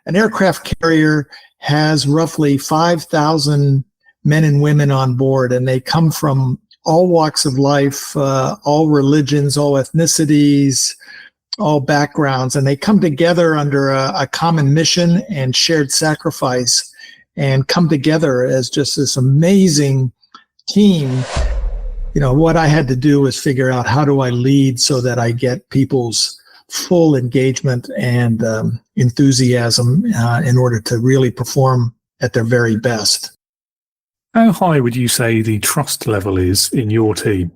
an aircraft carrier has roughly 5,000 men and women on board, and they come from all walks of life, all religions, all ethnicities, all backgrounds, and they come together under a common mission and shared sacrifice, and come together as just this amazing team. What I had to do was figure out, how do I lead so that I get people's full engagement and enthusiasm in order to really perform at their very best. How high would you say the trust level is in your team?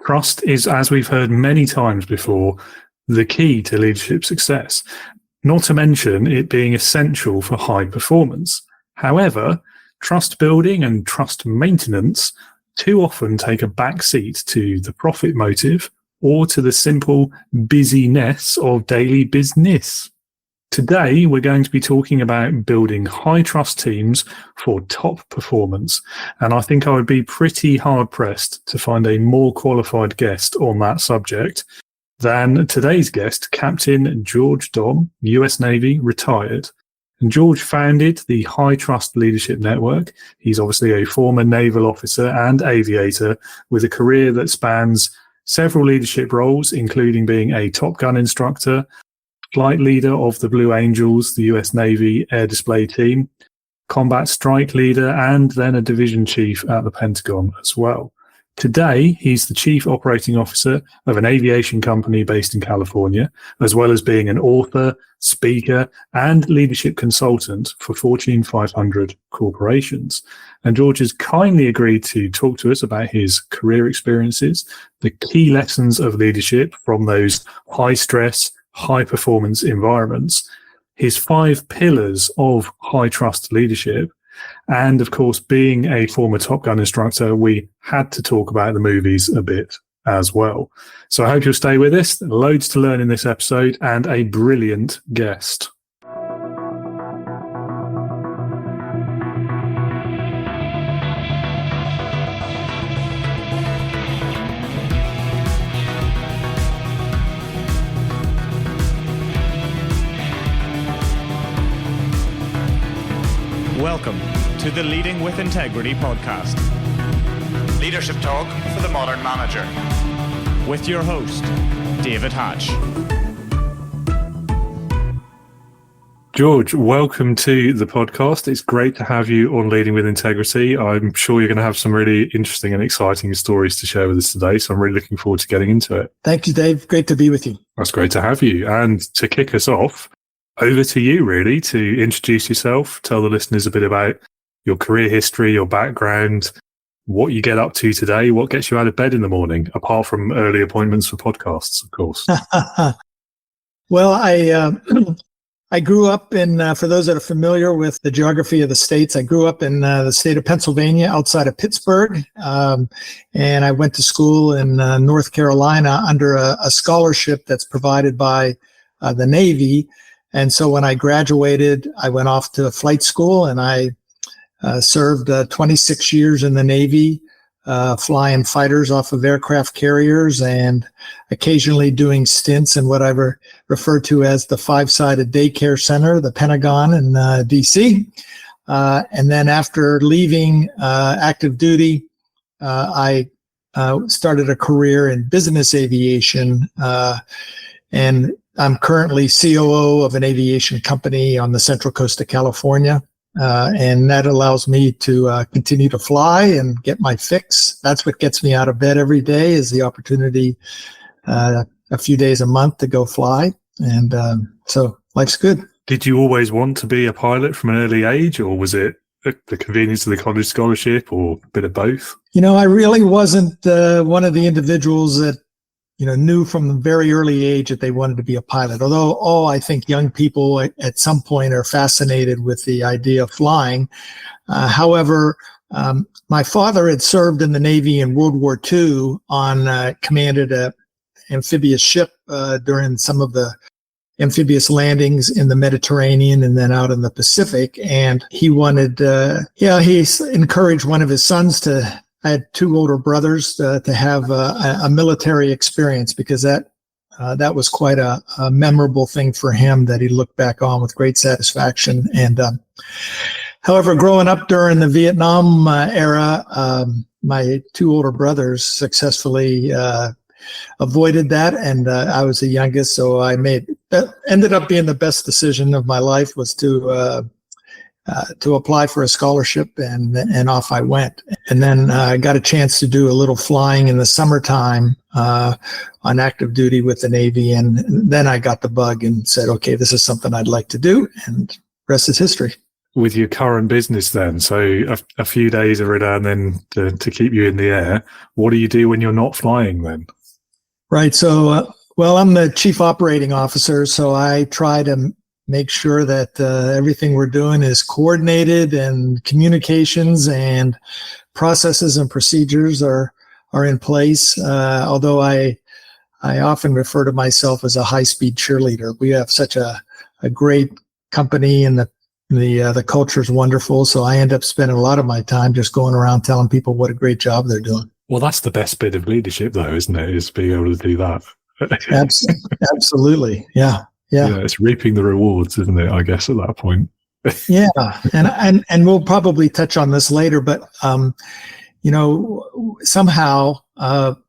Trust is, as we've heard many times before, the key to leadership success, not to mention it being essential for high performance. However, trust building and trust maintenance too often take a backseat to the profit motive or to the simple busyness of daily business. Today, we're going to be talking about building high trust teams for top performance. And I think I would be pretty hard pressed to find a more qualified guest on that subject than today's guest, Captain George Dom, US Navy, retired. And George founded the High Trust Leadership Network. He's obviously a former naval officer and aviator with a career that spans several leadership roles, including being a Top Gun instructor, flight leader of the Blue Angels, the US Navy air display team, combat strike leader, and then a division chief at the Pentagon as well. Today, he's the chief operating officer of an aviation company based in California, as well as being an author, speaker, and leadership consultant for Fortune 500 corporations. And George has kindly agreed to talk to us about his career experiences, the key lessons of leadership from those high-stress, high-performance environments, his 5 pillars of high-trust leadership, and, of course, being a former Top Gun instructor, we had to talk about the movies a bit as well. So I hope you'll stay with us. Loads to learn in this episode and a brilliant guest. Welcome to the Leading with Integrity podcast. Leadership talk for the modern manager. With your host, David Hatch. George, welcome to the podcast. It's great to have you on Leading with Integrity. I'm sure you're going to have some really interesting and exciting stories to share with us today, so I'm really looking forward to getting into it. Thank you, Dave. Great to be with you. That's great to have you. And to kick us off, over to you, really, to introduce yourself, tell the listeners a bit about your career history, your background, what you get up to today, what gets you out of bed in the morning, apart from early appointments for podcasts, of course. Well, I grew up in, for those that are familiar with the geography of the states, I grew up in the state of Pennsylvania outside of Pittsburgh. And I went to school in North Carolina under a scholarship that's provided by the Navy. And so when I graduated, I went off to flight school, and I served 26 years in the Navy, flying fighters off of aircraft carriers and occasionally doing stints in what I refer to as the 5-sided daycare center, the Pentagon in D.C. And then after leaving active duty, I started a career in business aviation, and I'm currently COO of an aviation company on the Central Coast of California, and that allows me to continue to fly and get my fix. That's what gets me out of bed every day, is the opportunity a few days a month to go fly, and so life's good. Did you always want to be a pilot from an early age, or was it the convenience of the college scholarship, or a bit of both? I really wasn't one of the individuals that knew from a very early age that they wanted to be a pilot. Although, I think young people at some point are fascinated with the idea of flying. However, my father had served in the Navy in World War II commanded an amphibious ship during some of the amphibious landings in the Mediterranean and then out in the Pacific. And he wanted, he encouraged one of his sons I had 2 older brothers to have a military experience, because that that was quite a memorable thing for him that he looked back on with great satisfaction. And however, growing up during the Vietnam era, my two older brothers successfully avoided that, and I was the youngest, so ended up being the best decision of my life was to apply for a scholarship, and off I went. And then I got a chance to do a little flying in the summertime on active duty with the Navy, and then I got the bug and said, okay, this is something I'd like to do, and rest is history. With your current business then, so a few days every now and then to keep you in the air, what do you do when you're not flying then? Right. So, well, I'm the chief operating officer, so I try to make sure that everything we're doing is coordinated, and communications and processes and procedures are in place. Although I often refer to myself as a high-speed cheerleader. We have such a great company, and the culture is wonderful. So I end up spending a lot of my time just going around telling people what a great job they're doing. Well, that's the best bit of leadership, though, isn't it? Is being able to do that. Absolutely. Yeah. It's reaping the rewards, isn't it? I guess at that point. Yeah. And we'll probably touch on this later, but, somehow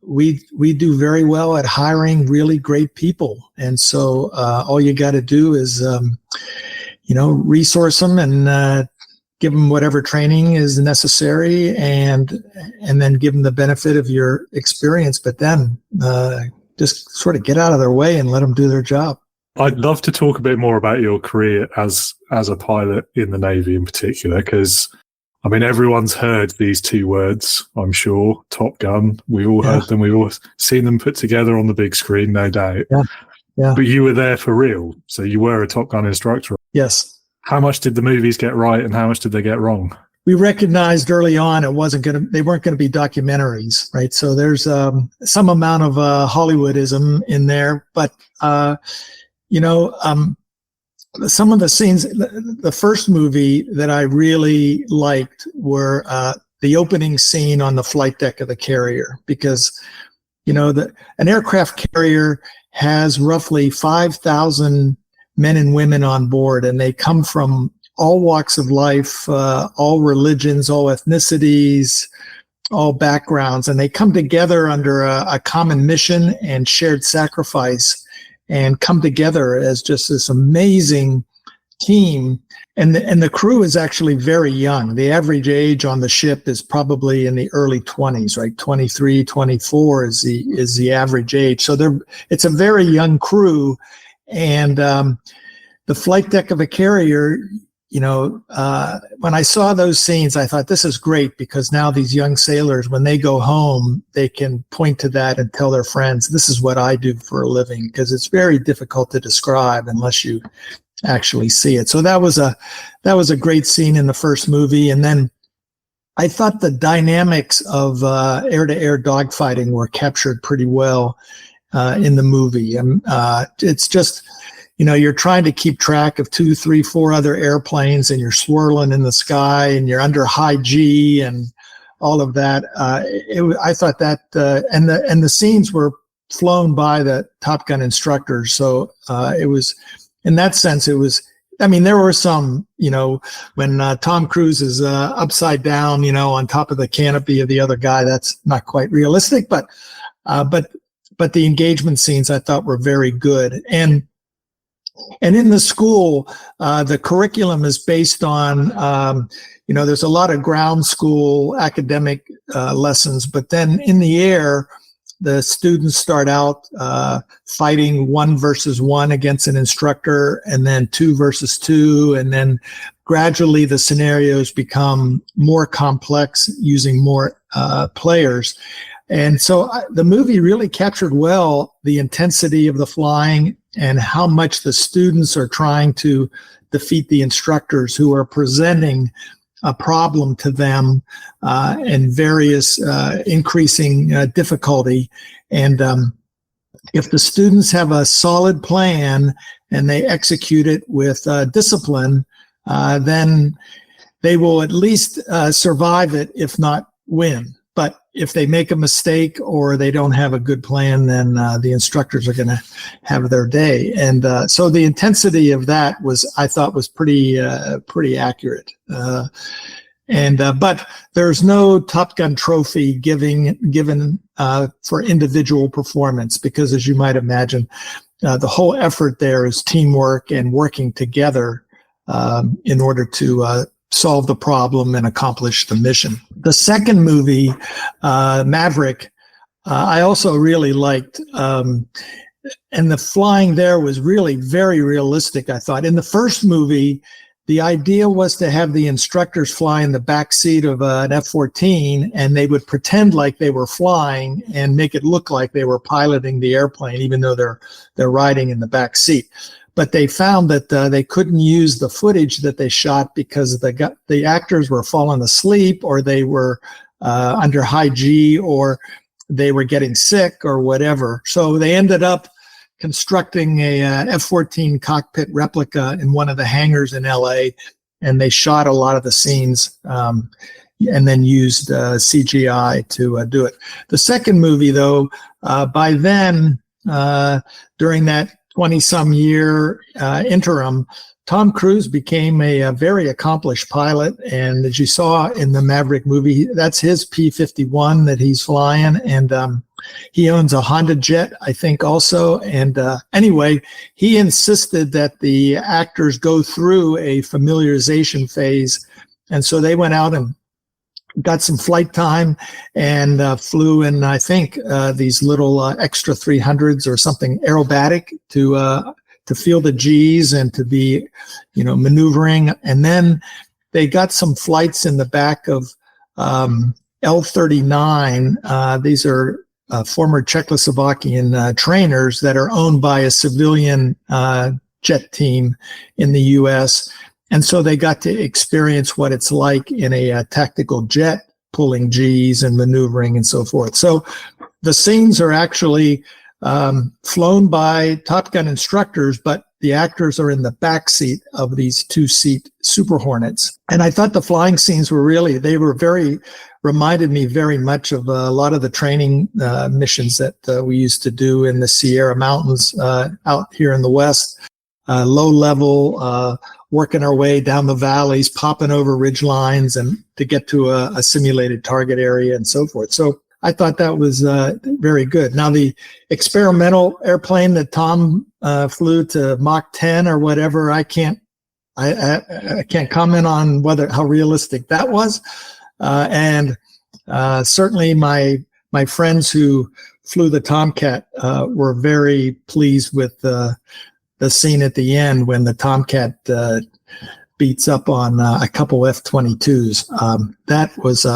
we do very well at hiring really great people. And so all you got to do is, resource them and give them whatever training is necessary, and then give them the benefit of your experience, but then just sort of get out of their way and let them do their job. I'd love to talk a bit more about your career as a pilot in the Navy in particular, because I mean, everyone's heard these two words, I'm sure, Top Gun. We all heard them. We've all seen them put together on the big screen, no doubt. Yeah. But you were there for real. So you were a Top Gun instructor. Yes. How much did the movies get right and how much did they get wrong? We recognized early on they weren't going to be documentaries, right? So there's some amount of Hollywoodism in there, but some of the scenes, the first movie that I really liked were the opening scene on the flight deck of the carrier, because an aircraft carrier has roughly 5,000 men and women on board, and they come from all walks of life, all religions, all ethnicities, all backgrounds, and they come together under a common mission and shared sacrifice, and come together as just this amazing team. And the crew is actually very young. The average age on the ship is probably in the early 20s, right? 23, 24 is the average age. So it's a very young crew. And the flight deck of a carrier, when I saw those scenes, I thought, this is great, because now these young sailors, when they go home, they can point to that and tell their friends, this is what I do for a living, because it's very difficult to describe unless you actually see it. So that was a great scene in the first movie. And then I thought the dynamics of air-to-air dogfighting were captured pretty well in the movie. It's just, you're trying to keep track of 2, 3, 4 other airplanes, and you're swirling in the sky, and you're under high G and all of that. I thought that, and the scenes were flown by the Top Gun instructors. So it was, in that sense, there were some, when Tom Cruise is upside down, on top of the canopy of the other guy, that's not quite realistic, but the engagement scenes I thought were very good. And in the school, the curriculum is based on, there's a lot of ground school academic lessons, but then in the air, the students start out fighting 1 versus 1 against an instructor, and then 2 versus 2, and then gradually the scenarios become more complex using more players. And so the movie really captured well the intensity of the flying and how much the students are trying to defeat the instructors who are presenting a problem to them and various increasing difficulty. And if the students have a solid plan and they execute it with discipline, then they will at least survive it, if not win. But if they make a mistake or they don't have a good plan, then the instructors are going to have their day. And so the intensity of that I thought was pretty accurate. But there's no Top Gun trophy given for individual performance, because as you might imagine, the whole effort there is teamwork and working together in order to solve the problem and accomplish the mission. The second movie, Maverick, I also really liked. And the flying there was really very realistic, I thought. In the first movie, the idea was to have the instructors fly in the back seat of an F-14, and they would pretend like they were flying and make it look like they were piloting the airplane, even though they're riding in the back seat. But they found that they couldn't use the footage that they shot because the actors were falling asleep, or they were under high G, or they were getting sick or whatever. So they ended up constructing a F-14 cockpit replica in one of the hangars in LA, and they shot a lot of the scenes and then used CGI to do it. The second movie, though, by then, during that 20-some year interim, Tom Cruise became a very accomplished pilot. And as you saw in the Maverick movie, that's his P-51 that he's flying. And he owns a Honda jet, I think, also. And anyway, he insisted that the actors go through a familiarization phase. And so they went out and got some flight time and flew in, I think, these little extra 300s or something aerobatic to feel the G's and to be, maneuvering. And then they got some flights in the back of L-39. These are former Czechoslovakian trainers that are owned by a civilian jet team in the U.S. And so they got to experience what it's like in a tactical jet, pulling G's and maneuvering and so forth. So the scenes are actually flown by Top Gun instructors, but the actors are in the back seat of these 2-seat Super Hornets. And I thought the flying scenes reminded me very much of a lot of the training missions that we used to do in the Sierra Mountains out here in the West. Low level, working our way down the valleys, popping over ridge lines and to get to a simulated target area and so forth. So I thought that was very good. Now, the experimental airplane that Tom flew to Mach 10 or whatever, I can't comment on how realistic that was. And certainly my friends who flew the Tomcat were very pleased with the scene at the end when the Tomcat beats up on a couple F-22s. That was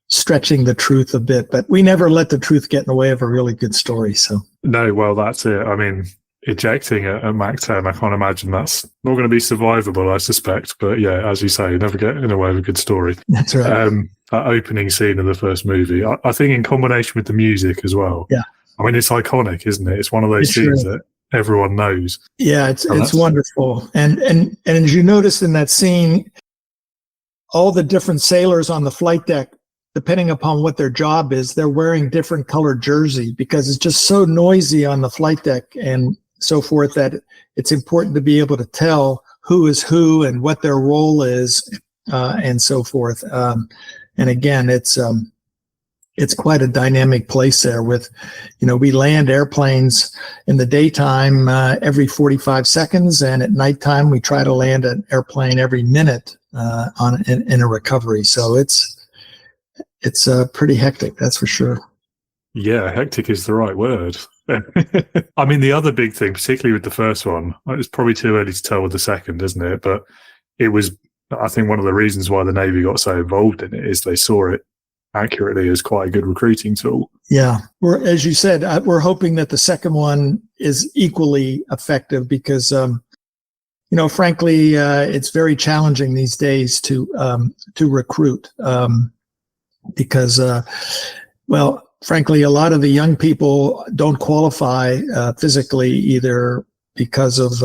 stretching the truth a bit, but we never let the truth get in the way of a really good story. So no, well, that's it. I mean, ejecting at Mach 10, I can't imagine that's not going to be survivable, I suspect. But yeah, as you say, never get in the way of a good story. That's right. That opening scene of the first movie, I think in combination with the music as well. Yeah. I mean, it's iconic, isn't it? It's one of those scenes that everyone knows. Yeah, it's wonderful. And as you notice in that scene, all the different sailors on the flight deck, depending upon what their job is, they're wearing different colored jersey because it's just so noisy on the flight deck and so forth that it's important to be able to tell who is who and what their role is and so forth. And again, it's quite a dynamic place there with, we land airplanes in the daytime every 45 seconds. And at nighttime, we try to land an airplane every minute in a recovery. So it's pretty hectic, that's for sure. Yeah, hectic is the right word. I mean, the other big thing, particularly with the first one, it's probably too early to tell with the second, isn't it? But it was, I think, one of the reasons why the Navy got so involved in it is they saw it accurately as quite a good recruiting tool. Yeah. As you said, we're hoping that the second one is equally effective because, frankly, it's very challenging these days to recruit. Because, frankly, a lot of the young people don't qualify physically either because of,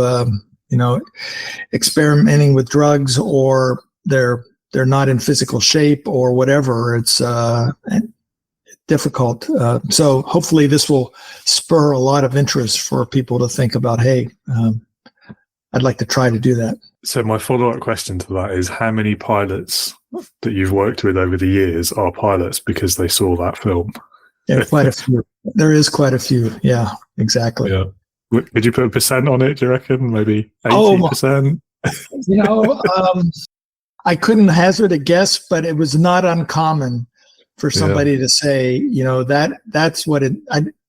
experimenting with drugs or they're not in physical shape or whatever. It's difficult. So hopefully this will spur a lot of interest for people to think about, hey, I'd like to try to do that. So my follow-up question to that is, how many pilots that you've worked with over the years are pilots because they saw that film? Yeah, quite a few. There is quite a few. Yeah, exactly. Yeah. Could you put a percent on it, do you reckon? Maybe 80%? I couldn't hazard a guess, but it was not uncommon for somebody to say, that's what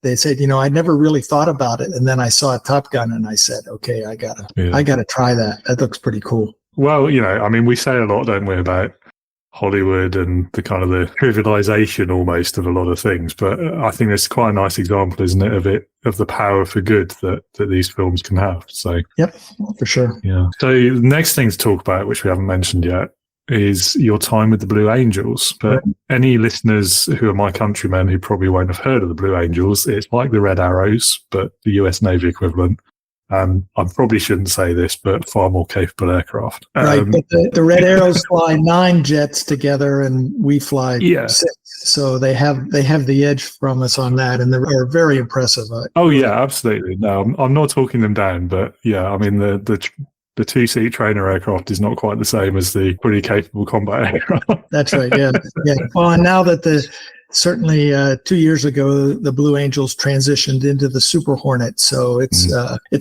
they said, I never really thought about it. And then I saw Top Gun and I said, okay, I gotta try that. That looks pretty cool. Well, we say a lot, don't we, about Hollywood and the kind of the trivialization almost of a lot of things. But I think it's quite a nice example, isn't it, of the power for good that these films can have. So, yep, for sure. Yeah. So the next thing to talk about, which we haven't mentioned yet, is your time with the Blue Angels. But any listeners who are my countrymen who probably won't have heard of the Blue Angels, it's like the Red Arrows, but the US Navy equivalent. I probably shouldn't say this, but far more capable aircraft. Right, but the Red Arrows fly 9 jets together, and we fly 6. So they have the edge from us on that, and they're very impressive. Oh yeah, absolutely. No, I'm not talking them down, but yeah, I mean the 2-seat trainer aircraft is not quite the same as the pretty capable combat aircraft. That's right. Yeah. Well, and now that certainly 2 years ago, the Blue Angels transitioned into the Super Hornet. So it's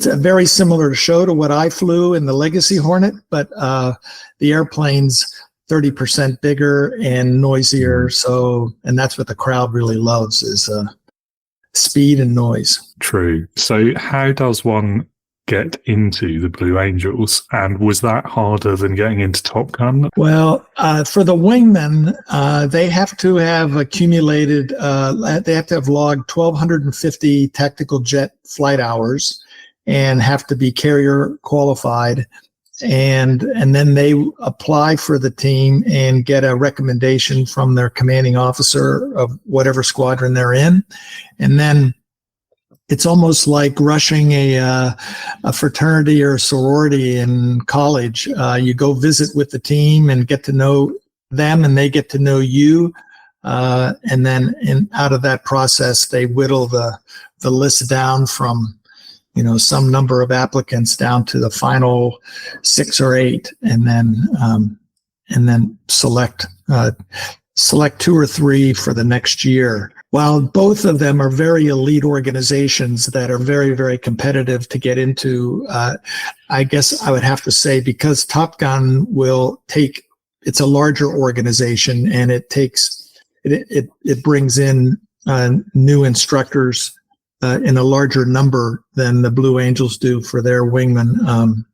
a very similar show to what I flew in the Legacy Hornet, but the airplane's 30% bigger and noisier. So, and that's what the crowd really loves is speed and noise. True. So how does one get into the Blue Angels, and was that harder than getting into Top Gun? Well, for the wingmen, they have to have accumulated, they have to have logged 1,250 tactical jet flight hours and have to be carrier qualified. And then they apply for the team and get a recommendation from their commanding officer of whatever squadron they're in. And then it's almost like rushing a fraternity or a sorority in college. You go visit with the team and get to know them, and they get to know you. And then out of that process, they whittle the list down from, some number of applicants down to the final 6 or 8, and then select 2 or 3 for the next year. While both of them are very elite organizations that are very, very competitive to get into, I guess I would have to say, because Top Gun it's a larger organization, and it brings in new instructors in a larger number than the Blue Angels do for their wingmen.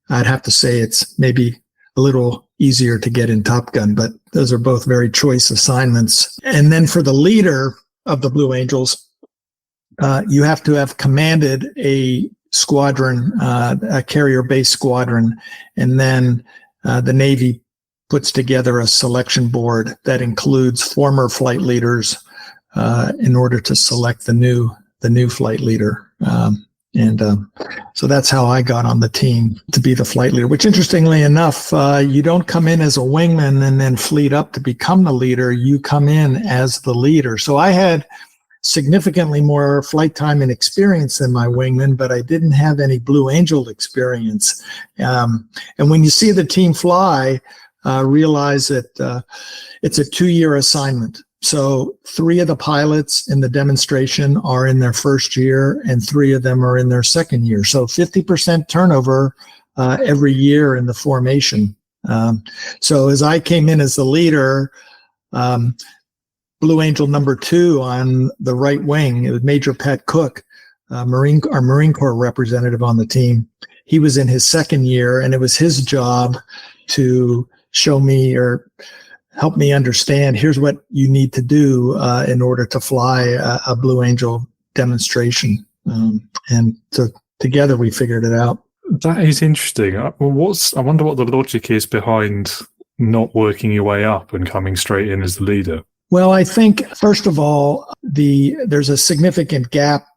I'd have to say it's maybe a little easier to get in Top Gun, but those are both very choice assignments. And then for the leader of the Blue Angels, you have to have commanded a squadron, a carrier-based squadron, and then the Navy puts together a selection board that includes former flight leaders in order to select the new flight leader. So that's how I got on the team to be the flight leader, which interestingly enough, you don't come in as a wingman and then fleet up to become the leader. You come in as the leader. So I had significantly more flight time and experience than my wingman, but I didn't have any Blue Angel experience. And when you see the team fly, realize that it's a 2-year assignment. So 3 of the pilots in the demonstration are in their first year, and 3 of them are in their second year. So 50% turnover every year in the formation. So as I came in as the leader, Blue Angel number 2 on the right wing, it was Major Pat Cook, our Marine Corps representative on the team. He was in his second year, and it was his job to show me or help me understand, here's what you need to do in order to fly a Blue Angel demonstration. And so together we figured it out. That is interesting. I wonder what the logic is behind not working your way up and coming straight in as the leader. Well, I think, first of all, there's a significant gap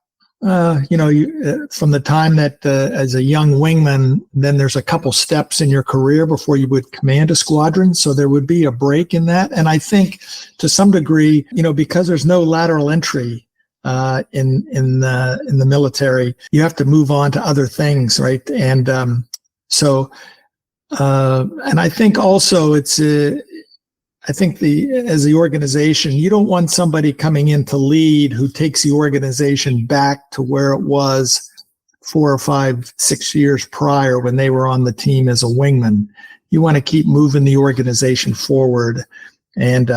from the time that as a young wingman, then there's a couple steps in your career before you would command a squadron. So there would be a break in that. And I think to some degree, because there's no lateral entry in the military, you have to move on to other things, right? And and I think also as the organization, you don't want somebody coming in to lead who takes the organization back to where it was 4 or 5, 6 years prior when they were on the team as a wingman. You want to keep moving the organization forward. And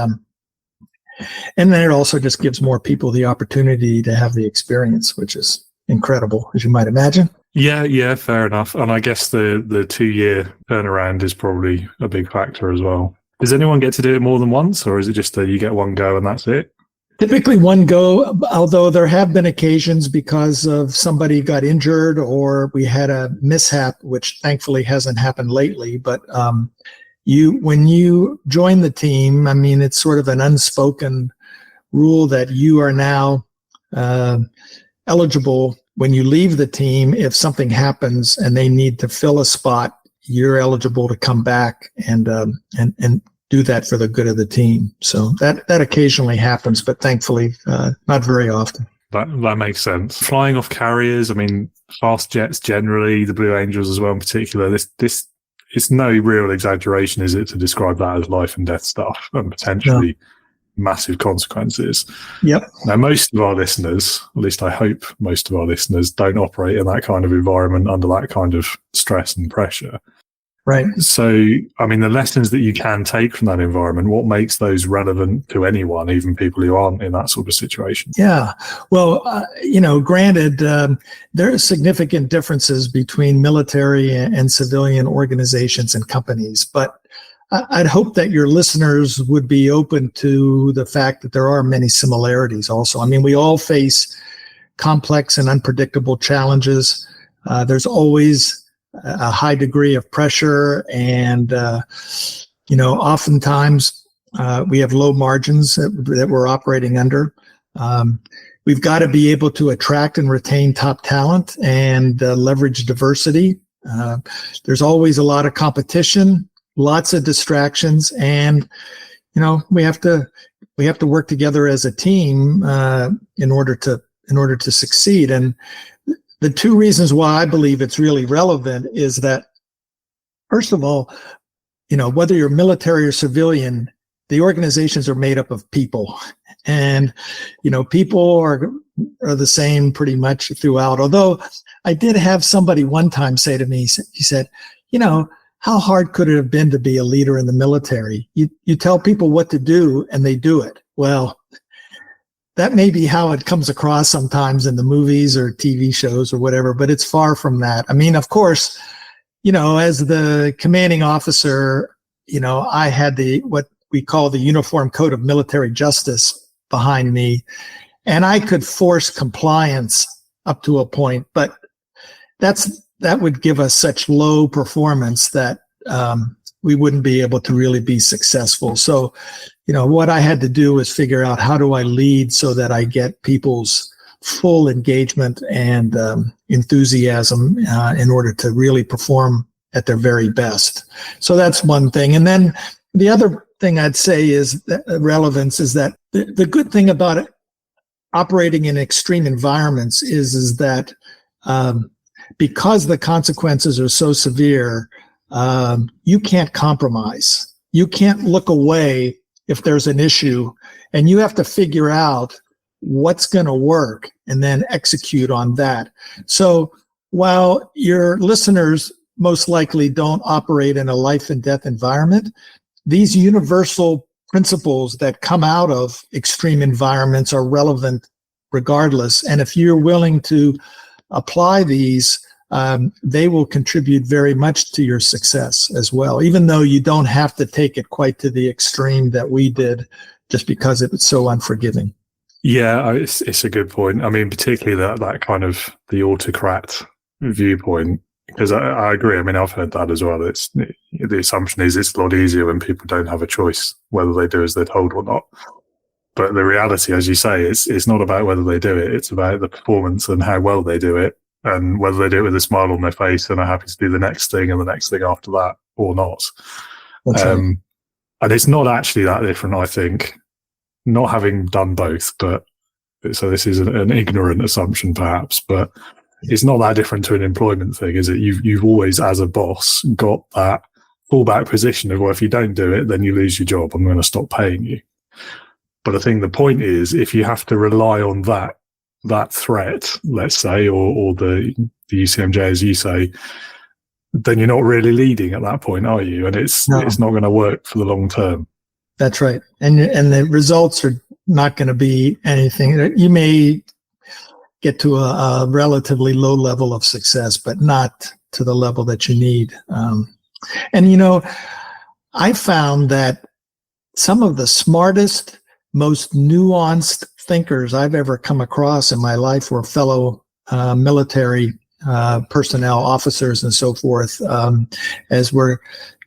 then it also just gives more people the opportunity to have the experience, which is incredible, as you might imagine. Yeah, fair enough. And I guess the 2-year turnaround is probably a big factor as well. Does anyone get to do it more than once, or is it just that you get one go and that's it? Typically one go, although there have been occasions because of somebody got injured or we had a mishap, which thankfully hasn't happened lately. But when you join the team, I mean, it's sort of an unspoken rule that you are now eligible when you leave the team. If something happens and they need to fill a spot, you're eligible to come back and do that for the good of the team. So that occasionally happens, but thankfully not very often. That makes sense. Flying off carriers, I mean, fast jets generally, the Blue Angels as well in particular, this it's no real exaggeration, is it, to describe that as life and death stuff and potentially massive consequences. Yep. Now, most of our listeners, at least I hope most of our listeners, don't operate in that kind of environment under that kind of stress and pressure. Right. So, I mean, the lessons that you can take from that environment, what makes those relevant to anyone, even people who aren't in that sort of situation? Yeah. Well, granted, there are significant differences between military and civilian organizations and companies, but I'd hope that your listeners would be open to the fact that there are many similarities also. I mean, we all face complex and unpredictable challenges. There's always a high degree of pressure, and oftentimes we have low margins that we're operating under. We've got to be able to attract and retain top talent and leverage diversity. There's always a lot of competition, lots of distractions, and we have to work together as a team in order to succeed. And the two reasons why I believe it's really relevant is that, first of all, whether you're military or civilian, the organizations are made up of people, and people are the same pretty much throughout. Although I did have somebody one time say to me, he said, how hard could it have been to be a leader in the military? You tell people what to do and they do it. Well, that may be how it comes across sometimes in the movies or TV shows or whatever, but it's far from that. I mean, of course, as the commanding officer, I had what we call the Uniform Code of Military Justice behind me, and I could force compliance up to a point, but that would give us such low performance that we wouldn't be able to really be successful. So, what I had to do was figure out, how do I lead so that I get people's full engagement and enthusiasm in order to really perform at their very best. So that's one thing. And then the other thing I'd say is that relevance is that the good thing about it, operating in extreme environments is that because the consequences are so severe, you can't compromise. You can't look away if there's an issue, and you have to figure out what's going to work and then execute on that. So while your listeners most likely don't operate in a life and death environment, these universal principles that come out of extreme environments are relevant regardless. And if you're willing to apply these, they will contribute very much to your success as well, even though you don't have to take it quite to the extreme that we did, just because it was so unforgiving. Yeah, it's a good point. I mean, particularly that kind of the autocrat viewpoint, because I agree. I mean, I've heard that as well. The assumption is it's a lot easier when people don't have a choice whether they do as they're told or not. But the reality, as you say, it's not about whether they do it. It's about the performance and how well they do it, and whether they do it with a smile on their face and are happy to do the next thing and the next thing after that or not. That's right. And it's not actually that different, I think, not having done both. But so this is an ignorant assumption, perhaps, but it's not that different to an employment thing, is it? You've always, as a boss, got that fallback position of, well, if you don't do it, then you lose your job. I'm going to stop paying you. But I think the point is, if you have to rely on that threat, let's say, or the UCMJ, as you say, then you're not really leading at that point, are you? And it's not going to work for the long term. That's right. And the results are not going to be anything. You may get to a relatively low level of success, but not to the level that you need. And, I found that some of the smartest, most nuanced thinkers I've ever come across in my life were fellow military personnel, officers, and so forth, as we're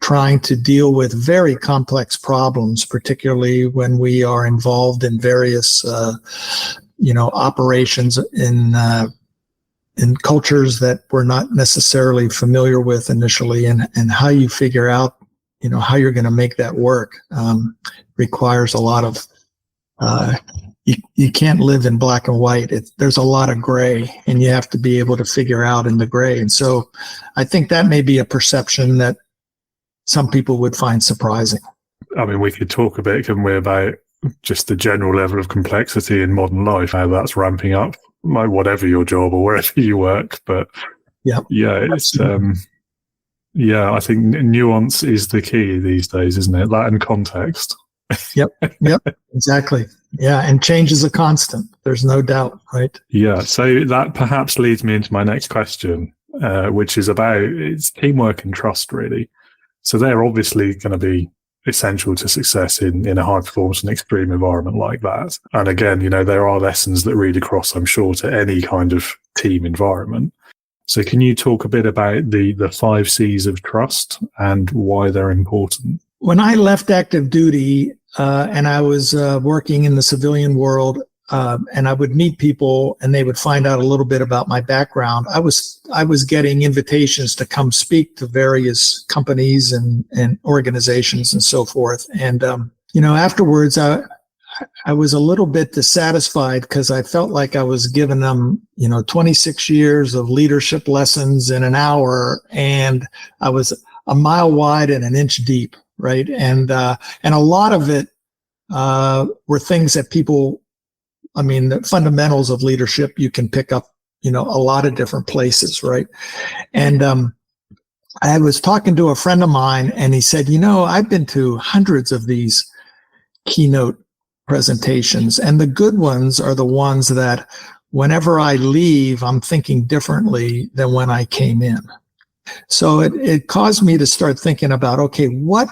trying to deal with very complex problems, particularly when we are involved in various, operations in cultures that we're not necessarily familiar with initially, and how you figure out, how you're going to make that work requires a lot of. You can't live in black and white. There's a lot of gray, and you have to be able to figure out in the gray. And so I think that may be a perception that some people would find surprising. I mean, we could talk a bit, couldn't we, about just the general level of complexity in modern life, how that's ramping up, like whatever your job or wherever you work. But it's I think nuance is the key these days, isn't it? That and context. Yep, exactly. Yeah, and change is a constant. There's no doubt, right? Yeah, so that perhaps leads me into my next question, which is about it's teamwork and trust, really. So they're obviously going to be essential to success in a high performance and extreme environment like that. And again, there are lessons that read across, I'm sure, to any kind of team environment. So can you talk a bit about the 5 C's of trust and why they're important? When I left active duty and I was working in the civilian world, and I would meet people and they would find out a little bit about my background, I was getting invitations to come speak to various companies and organizations and so forth. And, afterwards, I was a little bit dissatisfied because I felt like I was giving them, 26 years of leadership lessons in an hour, and I was a mile wide and an inch deep. Right. And a lot of it were things that people, the fundamentals of leadership you can pick up, a lot of different places. Right. And I was talking to a friend of mine, and he said, I've been to hundreds of these keynote presentations, and the good ones are the ones that whenever I leave, I'm thinking differently than when I came in. So it caused me to start thinking about, okay, what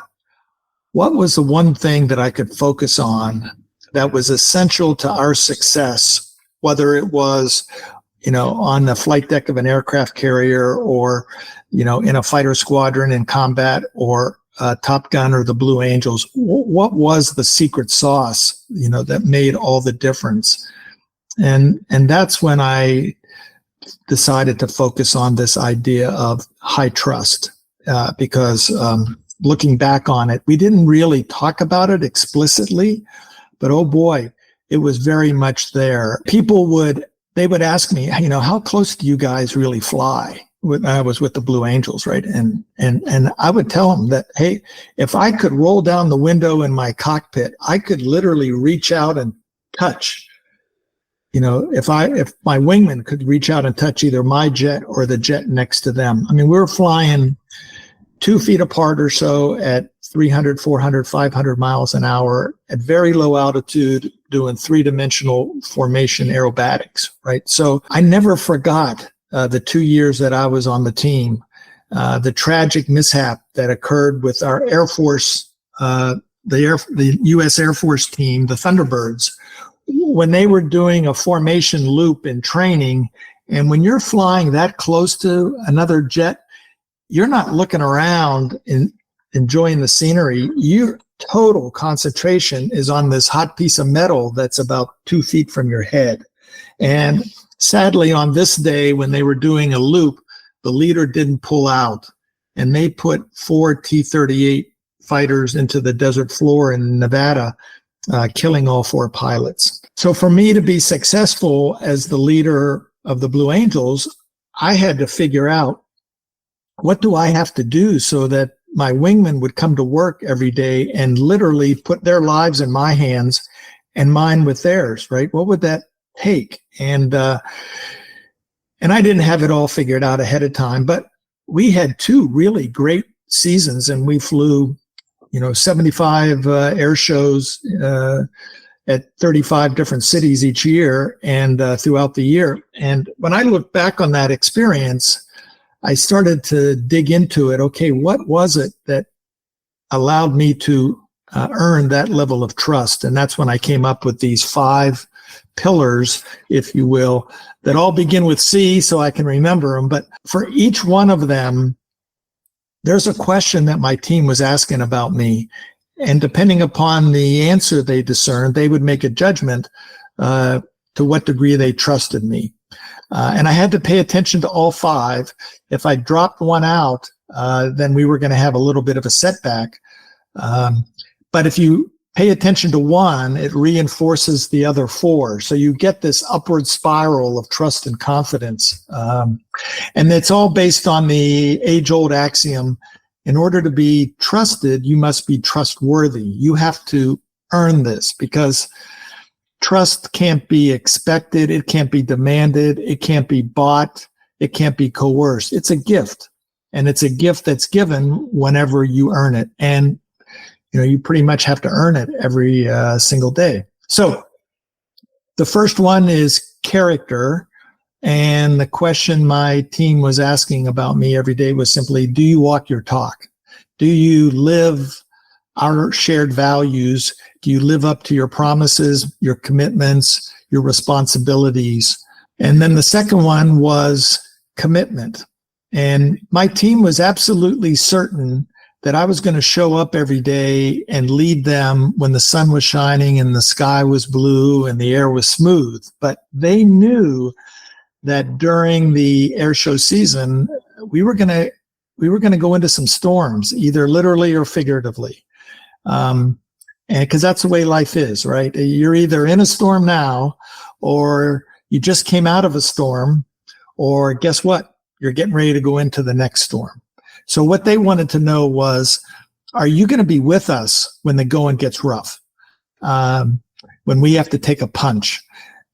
was the one thing that I could focus on that was essential to our success, whether it was, on the flight deck of an aircraft carrier or, in a fighter squadron in combat or Top Gun or the Blue Angels. What was the secret sauce, that made all the difference? And that's when I decided to focus on this idea of high trust, because looking back on it, we didn't really talk about it explicitly, but oh boy, it was very much there. People would ask me, how close do you guys really fly? When I was with the Blue Angels, right? And I would tell them that, hey, if I could roll down the window in my cockpit, I could literally reach out and touch. If my wingman could reach out and touch either my jet or the jet next to them. We were flying 2 feet apart or so at 300, 400, 500 miles an hour at very low altitude doing 3-dimensional formation aerobatics, right? So I never forgot the 2 years that I was on the team, the tragic mishap that occurred with our Air Force, the U.S. Air Force team, the Thunderbirds, when they were doing a formation loop in training. And when you're flying that close to another jet, you're not looking around and enjoying the scenery. total concentration is on this hot piece of metal that's about 2 feet from your head. And sadly, on this day, when they were doing a loop, the leader didn't pull out, and they put 4 T-38 fighters into the desert floor in Nevada, killing all 4 pilots. So for me to be successful as the leader of the Blue Angels, I had to figure out, what do I have to do so that my wingmen would come to work every day and literally put their lives in my hands and mine with theirs, right? What would that take? And I didn't have it all figured out ahead of time, but we had 2 really great seasons, and we flew, 75 air shows at 35 different cities each year and throughout the year. And when I look back on that experience, I started to dig into it. Okay, what was it that allowed me to earn that level of trust? And that's when I came up with these 5 pillars, if you will, that all begin with C, so I can remember them. But for each one of them, there's a question that my team was asking about me. And depending upon the answer they discerned, they would make a judgment to what degree they trusted me. And I had to pay attention to all 5. If I dropped one out, then we were going to have a little bit of a setback. But if you pay attention to one, it reinforces the other 4. So you get this upward spiral of trust and confidence. And it's all based on the age-old axiom: in order to be trusted, you must be trustworthy. You have to earn this, because trust can't be expected. It can't be demanded. It can't be bought. It can't be coerced. It's a gift, and it's a gift that's given whenever you earn it. And, you pretty much have to earn it every single day. So the first one is character. And the question my team was asking about me every day was simply, do you walk your talk? Do you live our shared values? Do you live up to your promises, your commitments, your responsibilities? And then the second one was commitment. And my team was absolutely certain that I was going to show up every day and lead them when the sun was shining and the sky was blue and the air was smooth. But they knew that during the air show season, we were going to go into some storms, either literally or figuratively. And because that's the way life is, right? You're either in a storm now, or you just came out of a storm, or guess what? You're getting ready to go into the next storm. So what they wanted to know was, are you going to be with us when the going gets rough? When we have to take a punch?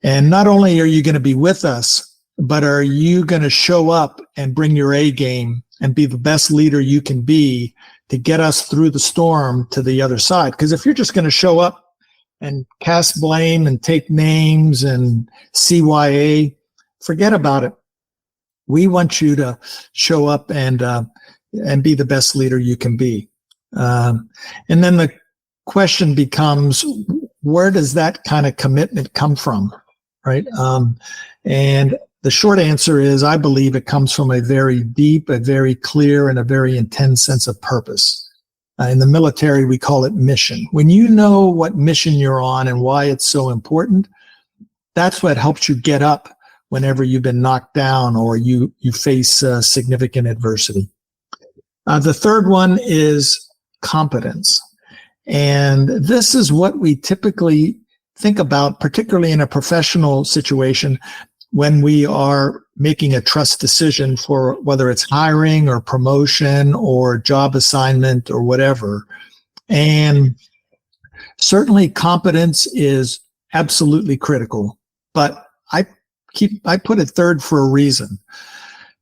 And not only are you going to be with us, but are you going to show up and bring your A game and be the best leader you can be to get us through the storm to the other side? Because if you're just going to show up and cast blame and take names and CYA, forget about it. We want you to show up and be the best leader you can be. And then the question becomes, where does that kind of commitment come from, right? And the short answer is, I believe it comes from a very deep, a very clear, and a very intense sense of purpose. In the military, we call it mission. When you know what mission you're on and why it's so important, that's what helps you get up whenever you've been knocked down or you face significant adversity. The third one is competence. And this is what we typically think about, particularly in a professional situation, when we are making a trust decision for whether it's hiring or promotion or job assignment or whatever. And certainly competence is absolutely critical, but I put it third for a reason,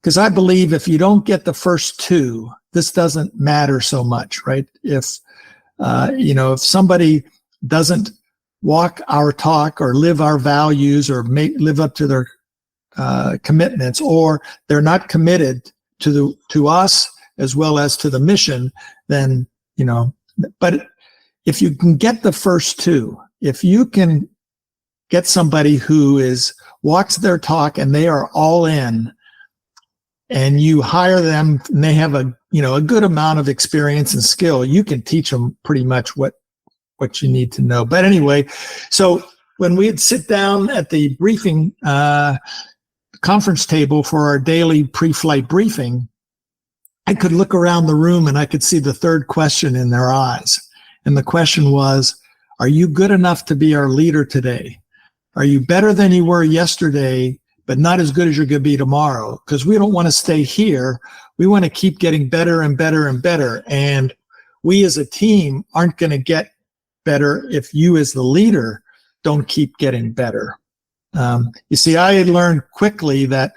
because I believe if you don't get the first 2, this doesn't matter so much, right? If somebody doesn't walk our talk or live our values or live up to their commitments, or they're not committed to us as well as to the mission, then, but if you can get the first 2, if you can get somebody who walks their talk and they are all in, and you hire them and they have a a good amount of experience and skill, you can teach them pretty much what you need to know. But anyway, so when we'd sit down at the briefing conference table for our daily pre-flight briefing, I could look around the room and I could see the third question in their eyes. And the question was, are you good enough to be our leader today? Are you better than you were yesterday, but not as good as you're going to be tomorrow? Because we don't want to stay here. We want to keep getting better and better and better. And we as a team aren't going to get better if you as the leader don't keep getting better. You see, I had learned quickly that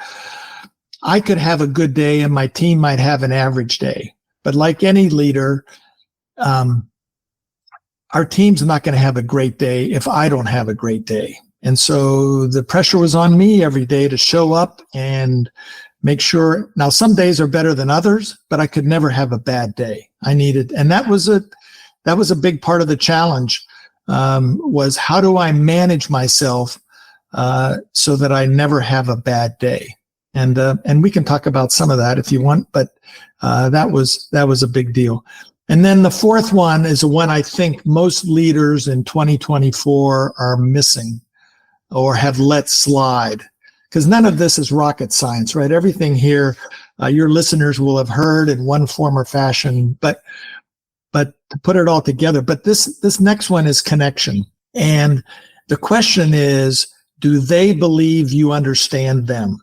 I could have a good day and my team might have an average day. But like any leader, our team's not going to have a great day if I don't have a great day. And so the pressure was on me every day to show up and make sure. Now, some days are better than others, but I could never have a bad day. And that was a big part of the challenge, was how do I manage myself so that I never have a bad day? And we can talk about some of that if you want, but that was a big deal. And then the fourth one is the one I think most leaders in 2024 are missing or have let slide, because none of this is rocket science, right? Everything here, your listeners will have heard in one form or fashion, but to put it all together. But this next one is connection. And the question is, do they believe you understand them?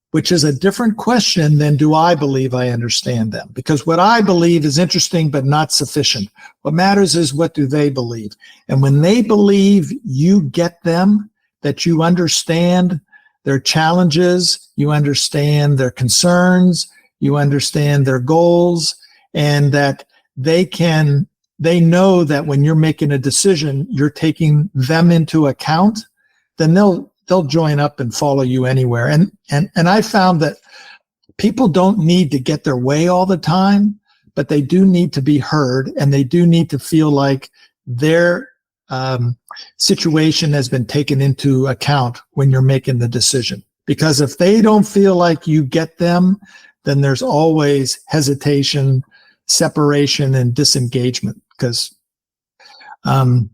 Which is a different question than do I believe I understand them? Because what I believe is interesting, but not sufficient. What matters is what do they believe? And when they believe you get them, that you understand their challenges, you understand their concerns, you understand their goals, and that they know that when you're making a decision, you're taking them into account, then they'll join up and follow you anywhere. And I found that people don't need to get their way all the time, but they do need to be heard, and they do need to feel like their situation has been taken into account when you're making the decision. Because if they don't feel like you get them, then there's always hesitation, separation, and disengagement. And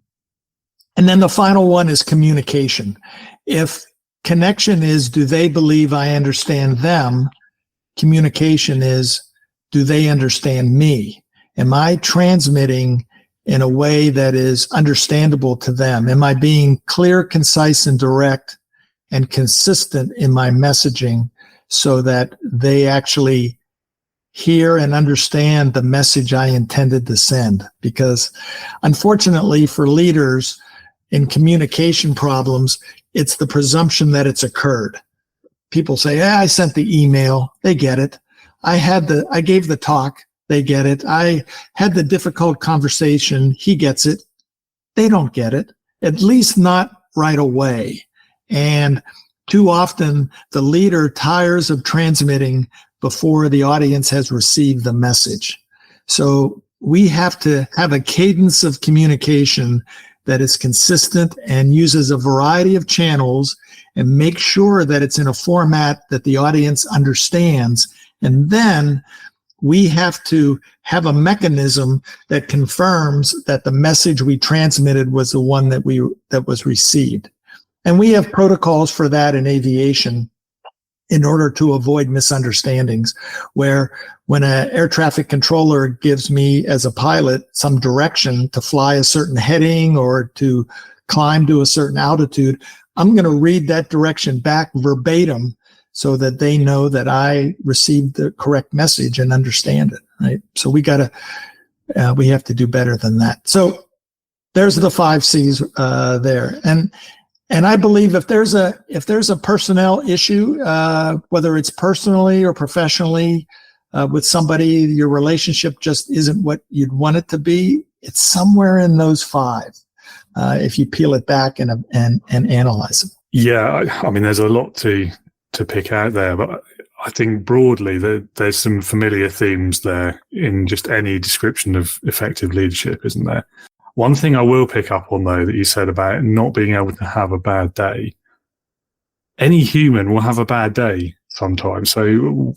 then the final one is communication. If connection is, do they believe I understand them? Communication is, do they understand me? Am I transmitting in a way that is understandable to them? Am I being clear, concise, and direct and consistent in my messaging so that they actually hear and understand the message I intended to send? Because unfortunately for leaders in communication problems, it's the presumption that it's occurred. People say, I sent the email. They get it. I gave the talk. They get it. I had the difficult conversation. He gets it. They don't get it, at least not right away. And too often the leader tires of transmitting before the audience has received the message. So we have to have a cadence of communication that is consistent and uses a variety of channels and make sure that it's in a format that the audience understands. And then we have to have a mechanism that confirms that the message we transmitted was the one that was received. And we have protocols for that in aviation in order to avoid misunderstandings, where when an air traffic controller gives me as a pilot some direction to fly a certain heading or to climb to a certain altitude, I'm going to read that direction back verbatim so that they know that I received the correct message and understand it, right? So we have to do better than that. So there's the 5 C's there. And I believe if there's a personnel issue, whether it's personally or professionally with somebody, your relationship just isn't what you'd want it to be, it's somewhere in those 5, if you peel it back and analyze them. Yeah, I mean, there's a lot to pick out there, but I think broadly there's some familiar themes there in just any description of effective leadership, isn't there? One thing I will pick up on, though, that you said about not being able to have a bad day. Any human will have a bad day sometimes. So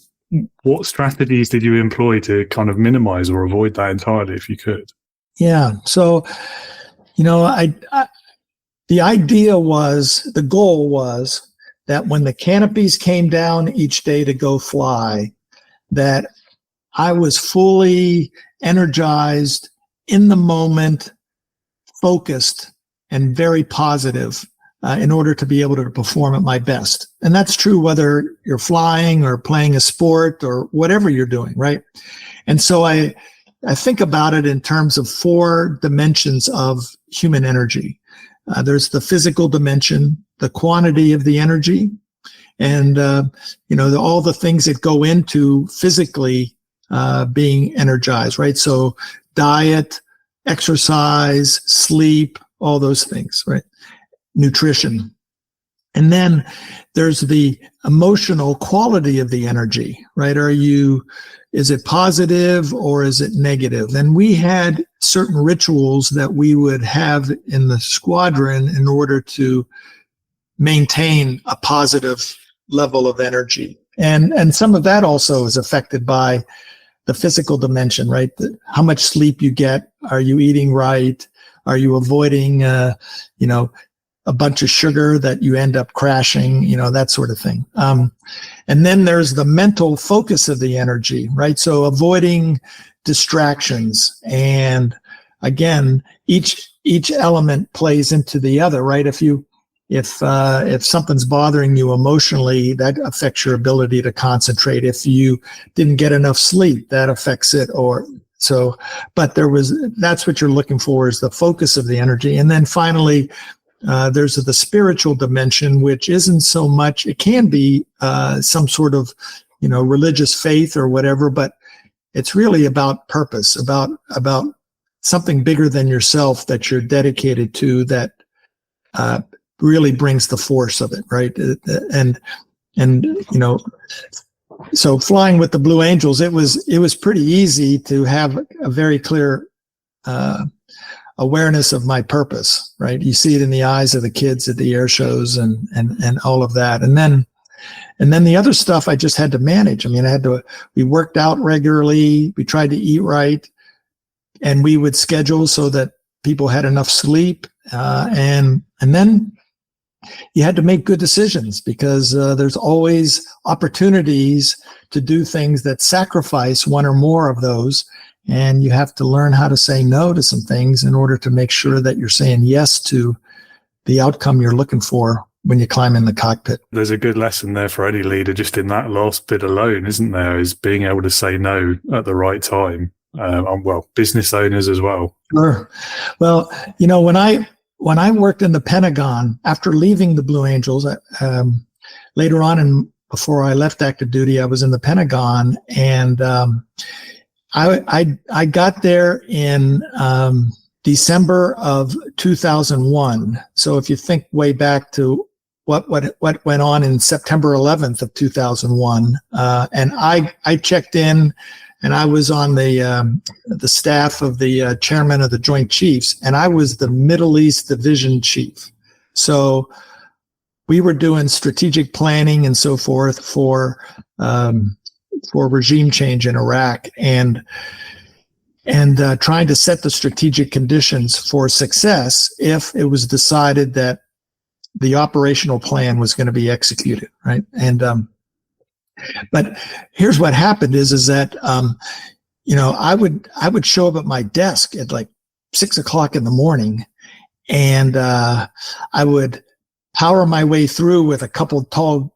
what strategies did you employ to kind of minimize or avoid that entirely if you could? Yeah. So, the goal was that when the canopies came down each day to go fly, that I was fully energized, in the moment, focused, and very positive in order to be able to perform at my best. And that's true whether you're flying or playing a sport or whatever you're doing, right? And so I think about it in terms of 4 dimensions of human energy. There's the physical dimension, the quantity of the energy, and all the things that go into physically being energized, right? So diet, exercise, sleep, all those things, right? Nutrition. And then there's the emotional quality of the energy, right? Is it positive or is it negative? And we had certain rituals that we would have in the squadron in order to maintain a positive level of energy. And some of that also is affected by the physical dimension, right? How much sleep you get. Are you eating right? Are you avoiding, a bunch of sugar that you end up crashing, that sort of thing. And then there's the mental focus of the energy, right? So avoiding distractions. And again, each element plays into the other, right? If something's bothering you emotionally, that affects your ability to concentrate. If you didn't get enough sleep, that affects it. But that's what you're looking for, is the focus of the energy. And then finally, there's the spiritual dimension, which isn't so much, it can be some sort of, religious faith or whatever, but it's really about purpose, about something bigger than yourself that you're dedicated to, that really brings the force of it, right? So flying with the Blue Angels, it was pretty easy to have a very clear awareness of my purpose, right? You see it in the eyes of the kids at the air shows and all of that. And then the other stuff I just had to manage. I mean, we worked out regularly. We tried to eat right, and we would schedule so that people had enough sleep. And then you had to make good decisions, because there's always opportunities to do things that sacrifice one or more of those. And you have to learn how to say no to some things in order to make sure that you're saying yes to the outcome you're looking for when you climb in the cockpit. There's a good lesson there for any leader, just in that last bit alone, isn't there? Is being able to say no at the right time. Business owners as well. Sure. Well, when I worked in the Pentagon, after leaving the Blue Angels, later on, before I left active duty, I was in the Pentagon, and I got there in December of 2001. So if you think way back to what went on in September 11th of 2001, and I checked in, and I was on the staff of the chairman of the Joint Chiefs, and I was the Middle East Division Chief. So we were doing strategic planning and so forth for regime change in Iraq, and trying to set the strategic conditions for success if it was decided that the operational plan was going to be executed, right? And but here's what happened is that I would show up at my desk at like 6 o'clock in the morning, and I would power my way through with a couple tall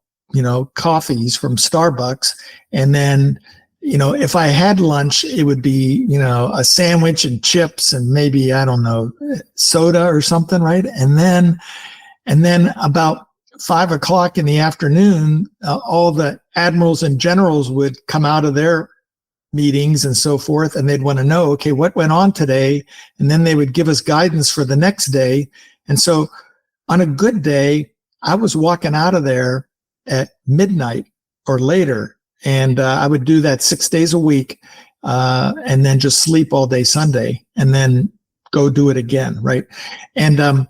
coffees from Starbucks. And then, if I had lunch, it would be, a sandwich and chips and maybe, I don't know, soda or something, right? And then about 5 o'clock in the afternoon, all the admirals and generals would come out of their meetings and so forth, and they'd want to know, okay, what went on today? And then they would give us guidance for the next day. And so on a good day, I was walking out of there at midnight or later, and I would do that 6 days a week, and then just sleep all day Sunday, and then go do it again, right? And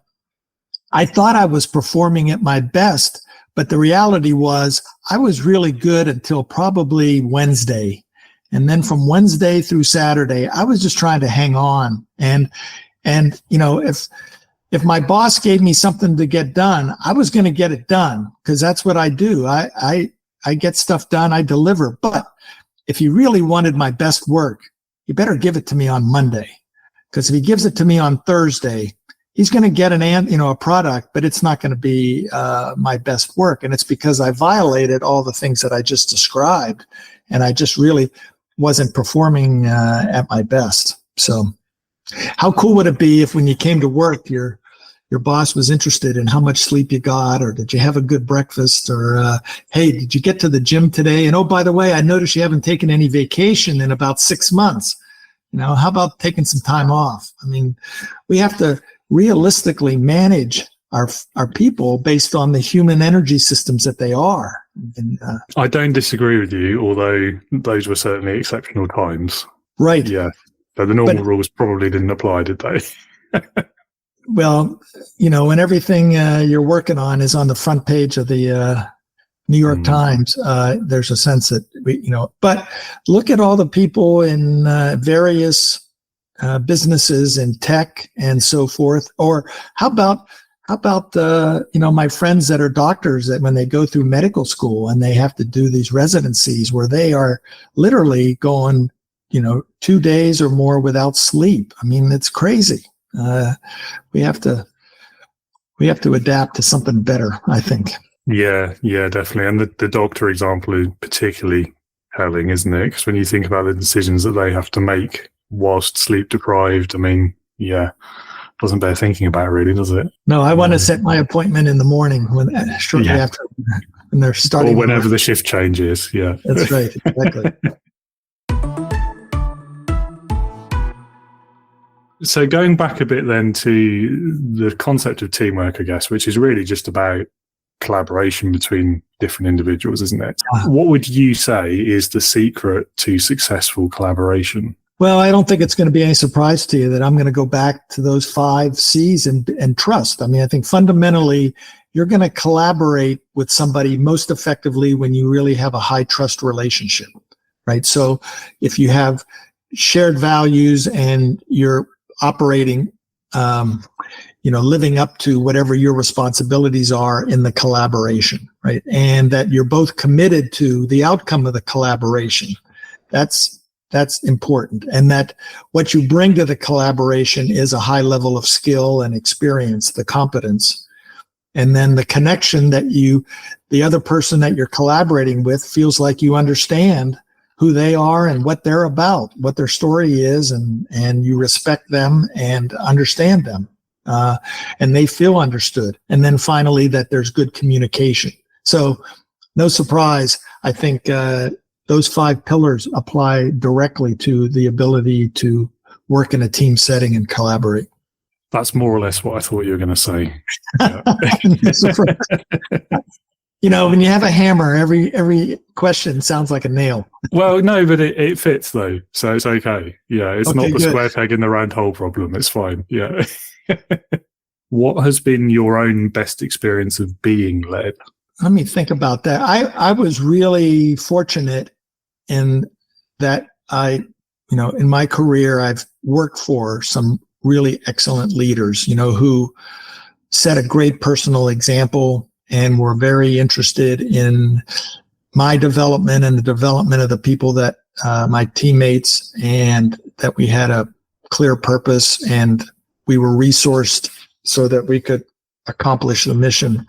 I thought I was performing at my best, But the reality was I was really good until probably Wednesday. And then from Wednesday through Saturday, I was just trying to hang on. And if my boss gave me something to get done, I was going to get it done because that's what I do. I get stuff done. I deliver. But if he really wanted my best work, he better give it to me on Monday. Because if he gives it to me on Thursday, he's going to get a product, but it's not going to be my best work. And it's because I violated all the things that I just described. And I just really wasn't performing at my best. So how cool would it be if when you came to work, your boss was interested in how much sleep you got, or did you have a good breakfast, or hey, did you get to the gym today? And oh, by the way, I noticed you haven't taken any vacation in about 6 months. How about taking some time off? I mean, we have to realistically manage our people based on the human energy systems that they are. And, I don't disagree with you, although those were certainly exceptional times. Right. Yeah. But the normal rules probably didn't apply, did they? Well, when everything you're working on is on the front page of the New York Times, there's a sense that but look at all the people in various businesses in tech and so forth. Or how about my friends that are doctors, that when they go through medical school and they have to do these residencies where they are literally going 2 days or more without sleep. I mean, it's crazy. We have to adapt to something better, I think. Yeah, definitely. And the doctor example is particularly telling, isn't it? Because when you think about the decisions that they have to make whilst sleep deprived, I mean, yeah, doesn't bear thinking about, really, does it? No, I want to set my appointment in the morning shortly after when they're starting. Or whenever the shift changes. Yeah, that's right. Exactly. So going back a bit then to the concept of teamwork, I guess, which is really just about collaboration between different individuals, isn't it? What would you say is the secret to successful collaboration? Well, I don't think it's going to be any surprise to you that I'm going to go back to those 5 C's and trust. I mean, I think fundamentally you're going to collaborate with somebody most effectively when you really have a high trust relationship, right? So if you have shared values and you're operating, living up to whatever your responsibilities are in the collaboration, right? And that you're both committed to the outcome of the collaboration. That's important. And that what you bring to the collaboration is a high level of skill and experience, the competence. And then the connection that the other person that you're collaborating with feels like you understand who they are and what they're about, what their story is, and you respect them and understand them. And they feel understood. And then finally, that there's good communication. So no surprise, I think those 5 pillars apply directly to the ability to work in a team setting and collaborate. That's more or less what I thought you were going to say. When you have a hammer, every question sounds like a nail. Well, no, but it fits though, so it's okay. Yeah, it's not the square peg in the round hole problem. It's fine. Yeah. What has been your own best experience of being led? Let me think about that. I was really fortunate in that in my career, I've worked for some really excellent leaders, who set a great personal example and were very interested in my development and the development of the people that my teammates, and that we had a clear purpose and we were resourced so that we could accomplish the mission.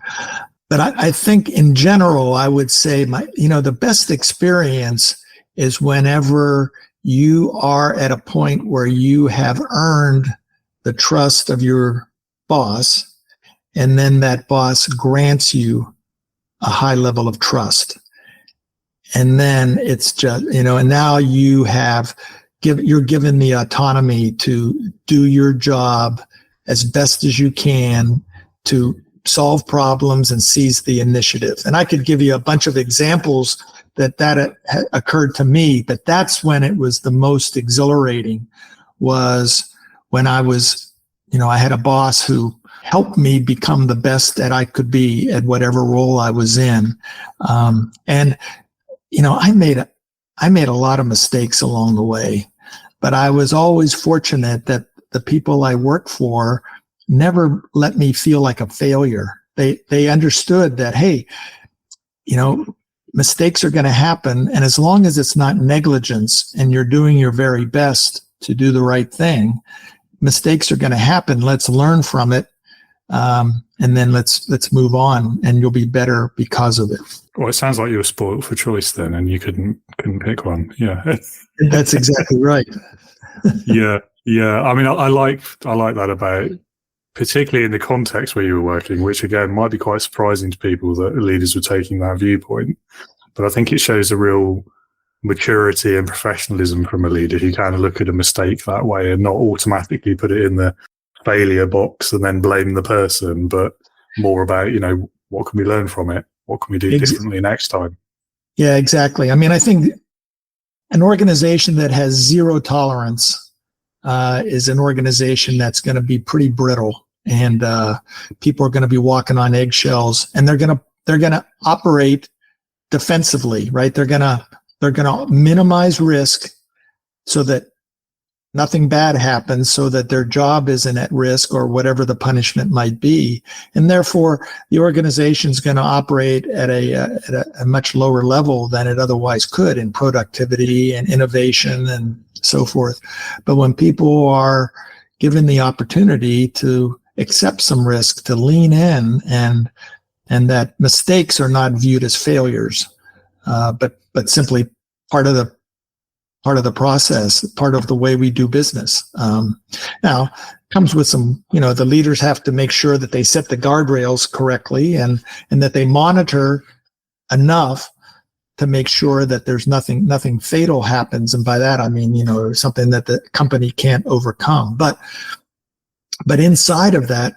But I think in general, I would say the best experience is whenever you are at a point where you have earned the trust of your boss, and then that boss grants you a high level of trust. And then it's just, and now you're given the autonomy to do your job as best as you can to solve problems and seize the initiative. And I could give you a bunch of examples that occurred to me, but that's when it was the most exhilarating, was when I was, I had a boss who helped me become the best that I could be at whatever role I was in. And I made a lot of mistakes along the way, but I was always fortunate that the people I worked for never let me feel like a failure. They understood that, hey, mistakes are going to happen. And as long as it's not negligence and you're doing your very best to do the right thing, mistakes are going to happen. Let's learn from it. And then let's move on, and you'll be better because of it. Well, it sounds like you were spoiled for choice then, and you couldn't pick one. Yeah. That's exactly right. Yeah. I mean, I like that about, particularly in the context where you were working, which again might be quite surprising to people that leaders were taking that viewpoint. But I think it shows a real maturity and professionalism from a leader who kind of look at a mistake that way and not automatically put it in the failure box and then blame the person, but more about, what can we learn from it? What can we do differently next time? Yeah, exactly. I mean, I think an organization that has zero tolerance is an organization that's going to be pretty brittle, and people are going to be walking on eggshells, and they're going to operate defensively, right? They're going to minimize risk so that nothing bad happens, so that their job isn't at risk or whatever the punishment might be. And therefore, the organization is going to operate at a much lower level than it otherwise could in productivity and innovation and so forth. But when people are given the opportunity to accept some risk, to lean in, and that mistakes are not viewed as failures, but simply part of the process, part of the way we do business. Now, comes with some, the leaders have to make sure that they set the guardrails correctly and that they monitor enough to make sure that there's nothing fatal happens. And by that, I mean, something that the company can't overcome. But inside of that,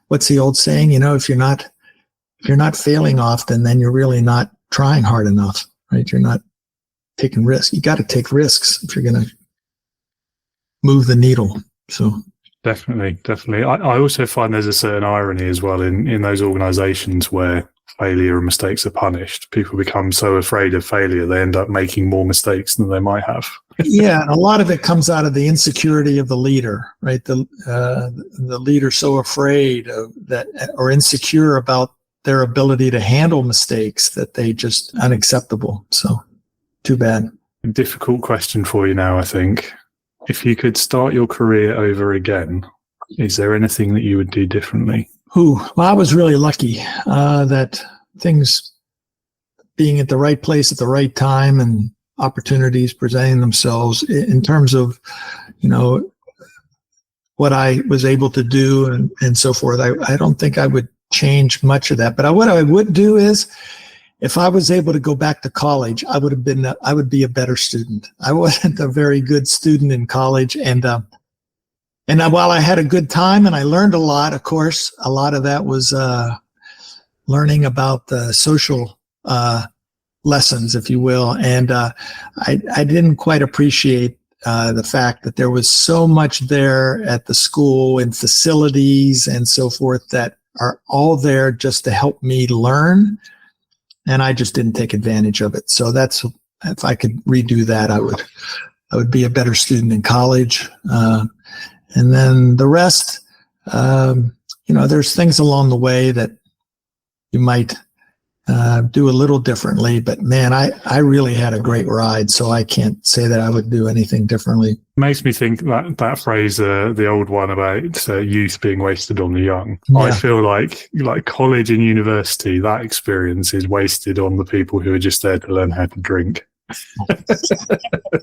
what's the old saying? If you're not failing often, then you're really not trying hard enough, right? You're not taking risks. You got to take risks if you're going to move the needle. So definitely. I also find there's a certain irony as well in those organizations where failure and mistakes are punished. People become so afraid of failure, they end up making more mistakes than they might have. Yeah, and a lot of it comes out of the insecurity of the leader, right? The leader's so afraid of that or insecure about their ability to handle mistakes that they just unacceptable. So too bad. Difficult question for you now, I think. If you could start your career over again, is there anything that you would do differently? Well, I was really lucky that things being at the right place at the right time and opportunities presenting themselves in terms of, what I was able to do and so forth. I don't think I would change much of that. But what I would do is, if I was able to go back to college, I would be a better student. I wasn't a very good student in college. And while I had a good time and I learned a lot, of course, a lot of that was learning about the social lessons, if you will. And I didn't quite appreciate the fact that there was so much there at the school and facilities and so forth that are all there just to help me learn. And I just didn't take advantage of it. So that's, if I could redo that, I would be a better student in college. And then the rest, there's things along the way that you might do a little differently. But man, I really had a great ride. So I can't say that I would do anything differently. Makes me think that phrase, the old one about youth being wasted on the young. Yeah. I feel like college and university, that experience is wasted on the people who are just there to learn how to drink.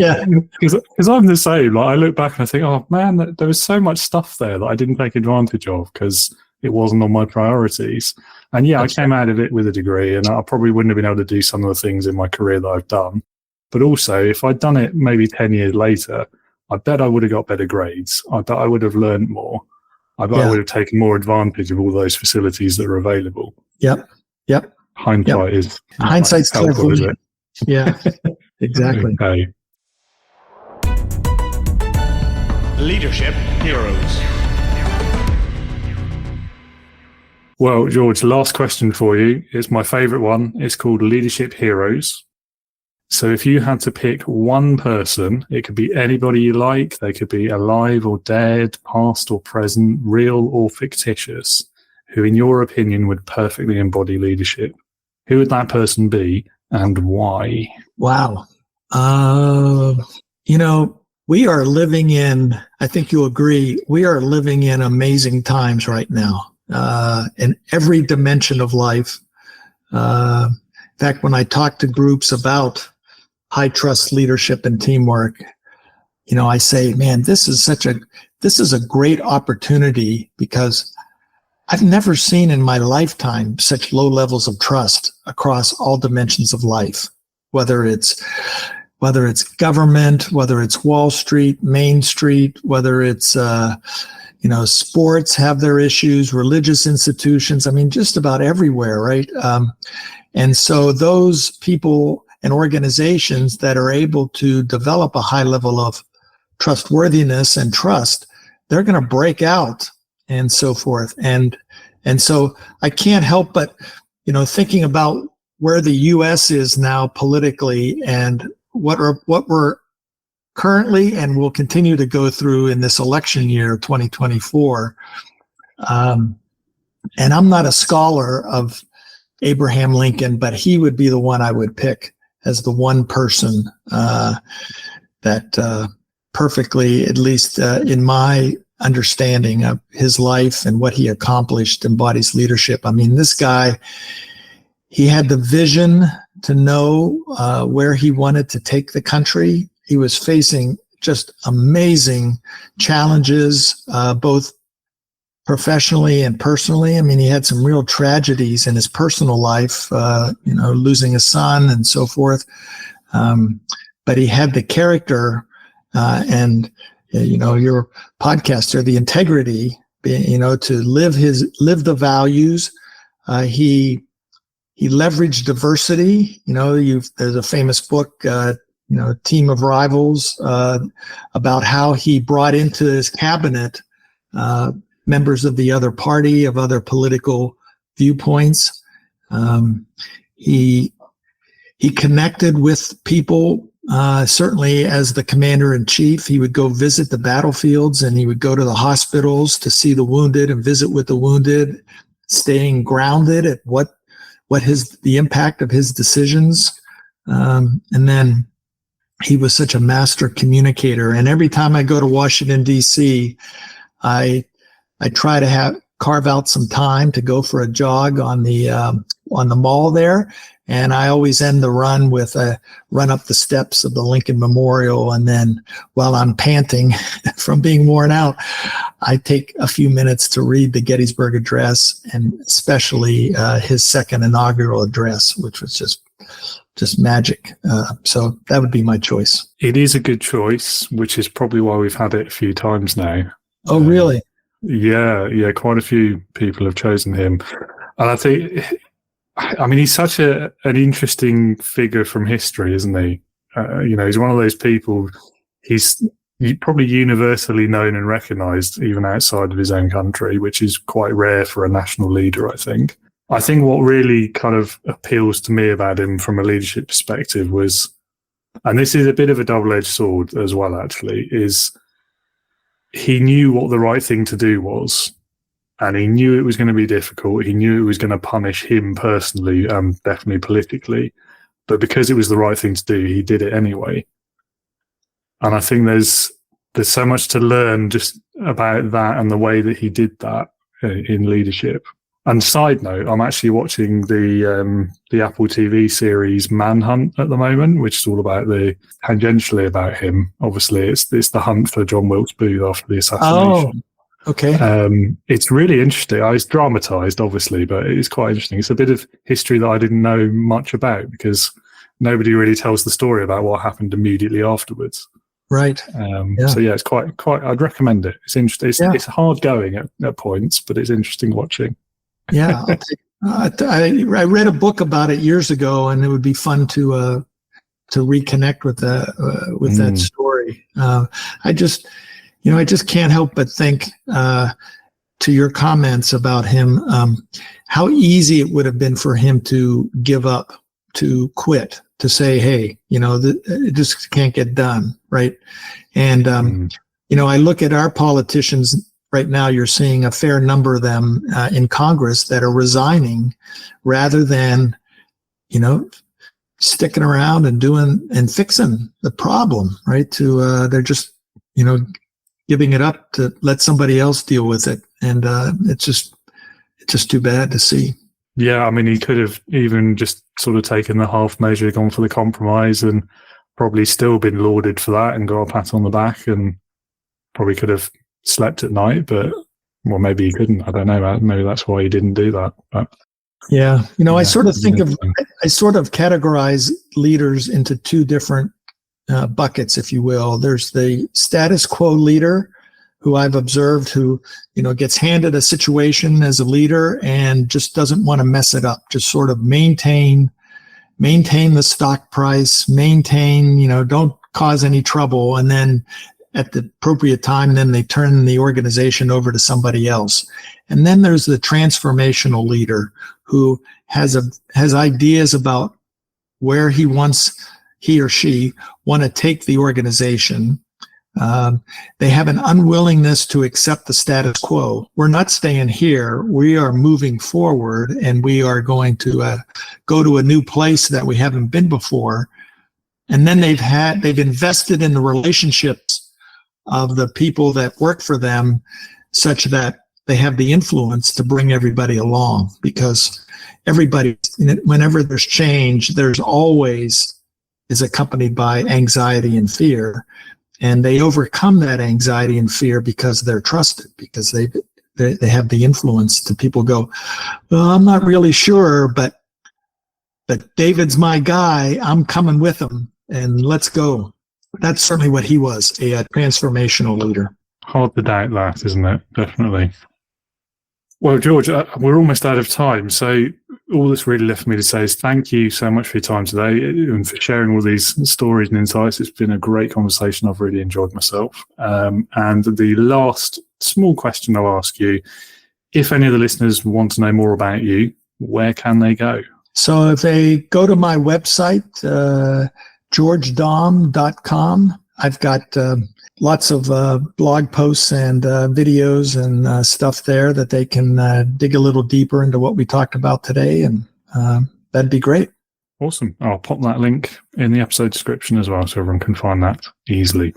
Yeah, because I'm the same. I look back and I think, oh man, there was so much stuff there that I didn't take advantage of because it wasn't on my priorities. And yeah, I came out of it with a degree, and I probably wouldn't have been able to do some of the things in my career that I've done. But also, if I'd done it maybe 10 years later, I bet I would have got better grades. I bet I would have learned more. I bet I would have taken more advantage of all those facilities that are available. Yep. Hindsight's helpful, isn't it? Yeah, exactly. Okay. Leadership Heroes. Well, George, last question for you. It's my favorite one. It's called Leadership Heroes. So if you had to pick one person, it could be anybody you like. They could be alive or dead, past or present, real or fictitious, who in your opinion would perfectly embody leadership. Who would that person be and why? Wow. We are living in, I think you'll agree, we are living in amazing times right now, in every dimension of life. In fact, when I talk to groups about high trust leadership and teamwork, I say, man, this is a great opportunity, because I've never seen in my lifetime such low levels of trust across all dimensions of life, whether it's government, whether it's Wall Street, Main Street, whether it's, sports have their issues, religious institutions, just about everywhere, right? And so those people and organizations that are able to develop a high level of trustworthiness and trust, they're going to break out and so forth. And so I can't help but, thinking about where the U.S. is now politically and what we're currently and will continue to go through in this election year, 2024. And I'm not a scholar of Abraham Lincoln, but he would be the one I would pick as the one person that perfectly, at least in my understanding of his life and what he accomplished, embodies leadership. This guy, he had the vision to know where he wanted to take the country. He was facing just amazing challenges, both professionally and personally. He had some real tragedies in his personal life, losing a son and so forth. But he had the character and your podcaster, the integrity, to live the values. He leveraged diversity. There's a famous book, Team of Rivals, about how he brought into his cabinet members of the other party, of other political viewpoints. He connected with people. Certainly as the commander-in-chief, he would go visit the battlefields, and he would go to the hospitals to see the wounded and visit with the wounded, staying grounded at the impact of his decisions. And then he was such a master communicator. And every time I go to Washington, D.C., I try to carve out some time to go for a jog on the mall there. And I always end the run with a run up the steps of the Lincoln Memorial. And then while I'm panting from being worn out, I take a few minutes to read the Gettysburg Address, and especially his second inaugural address, which was just magic. So that would be my choice. It is a good choice, which is probably why we've had it a few times now. Oh, really? Yeah. Quite a few people have chosen him. And I think, he's such an interesting figure from history, isn't he? He's one of those people, he's probably universally known and recognized even outside of his own country, which is quite rare for a national leader, I think. I think what really kind of appeals to me about him from a leadership perspective was, and this is a bit of a double-edged sword as well, actually, is he knew what the right thing to do was. And he knew it was going to be difficult. He knew it was going to punish him personally, definitely politically. But because it was the right thing to do, he did it anyway. And I think there's so much to learn just about that and the way that he did that in leadership. And side note, I'm actually watching the Apple TV series Manhunt at the moment, which is all about tangentially about him. Obviously, it's the hunt for John Wilkes Booth after the assassination. Oh, okay. It's really interesting. It's dramatized, obviously, but it's quite interesting. It's a bit of history that I didn't know much about, because nobody really tells the story about what happened immediately afterwards. Right. So yeah, it's quite. I'd recommend it. It's interesting. It's hard going at points, but it's interesting watching. Yeah, I read a book about it years ago, and it would be fun to reconnect with that story. I just can't help but think to your comments about him, how easy it would have been for him to give up, to quit, to say, hey, it just can't get done, right? And, I look at our politicians right now. You're seeing a fair number of them in Congress that are resigning rather than, sticking around and fixing the problem, right? They're just, giving it up to let somebody else deal with it. And it's just too bad to see. Yeah, I mean, he could have even just sort of taken the half measure, gone for the compromise, and probably still been lauded for that and got a pat on the back, and probably could have slept at night. But well, maybe he couldn't. I don't know. Maybe that's why he didn't do that. But yeah, I sort of I sort of categorize leaders into two different buckets, if you will. There's the status quo leader, who I've observed, who, gets handed a situation as a leader and just doesn't want to mess it up, just sort of maintain the stock price, don't cause any trouble. And then at the appropriate time, then they turn the organization over to somebody else. And then there's the transformational leader who has ideas about where he or she want to take the organization. They have an unwillingness to accept the status quo. We're not staying here. We are moving forward, and we are going to go to a new place that we haven't been before. And then they've invested in the relationships of the people that work for them, such that they have the influence to bring everybody along. Because everybody, whenever there's change, there's always is accompanied by anxiety and fear. And they overcome that anxiety and fear because they're trusted, because they have the influence to people go, well, I'm not really sure, but David's my guy. I'm coming with him, and let's go. That's certainly what he was, a transformational leader. Hard to doubt that, isn't it? Definitely. Well, George, we're almost out of time. So all that's really left for me to say is thank you so much for your time today and for sharing all these stories and insights. It's been a great conversation. I've really enjoyed myself. And the last small question I'll ask you, if any of the listeners want to know more about you, where can they go? So if they go to my website, georgedahm.com, I've got lots of blog posts and videos and stuff there that they can dig a little deeper into what we talked about today, and that'd be great. Awesome. I'll pop that link in the episode description as well so everyone can find that easily.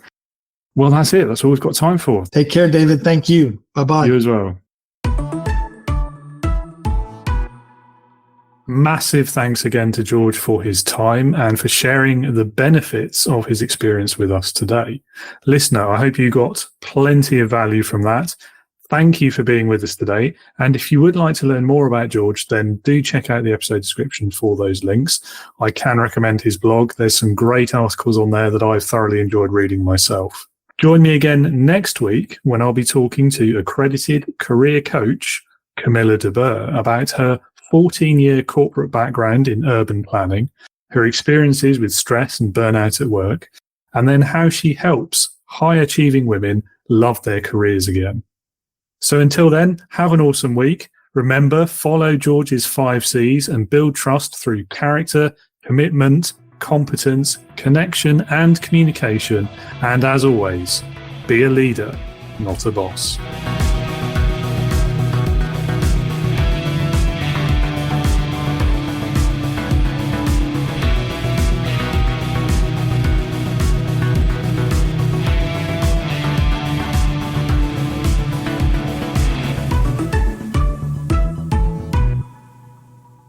Well, that's it. That's all we've got time for. Take care, David. Thank you. Bye-bye. You as well. Massive thanks again to George for his time and for sharing the benefits of his experience with us today. Listener, I hope you got plenty of value from that. Thank you for being with us today. And if you would like to learn more about George, then do check out the episode description for those links. I can recommend his blog. There's some great articles on there that I've thoroughly enjoyed reading myself. Join me again next week when I'll be talking to accredited career coach Camilla de Boer about her 14-year corporate background in urban planning, her experiences with stress and burnout at work, and then how she helps high-achieving women love their careers again. So until then, have an awesome week. Remember, follow George's 5 C's and build trust through character, commitment, competence, connection, and communication. And as always, be a leader, not a boss.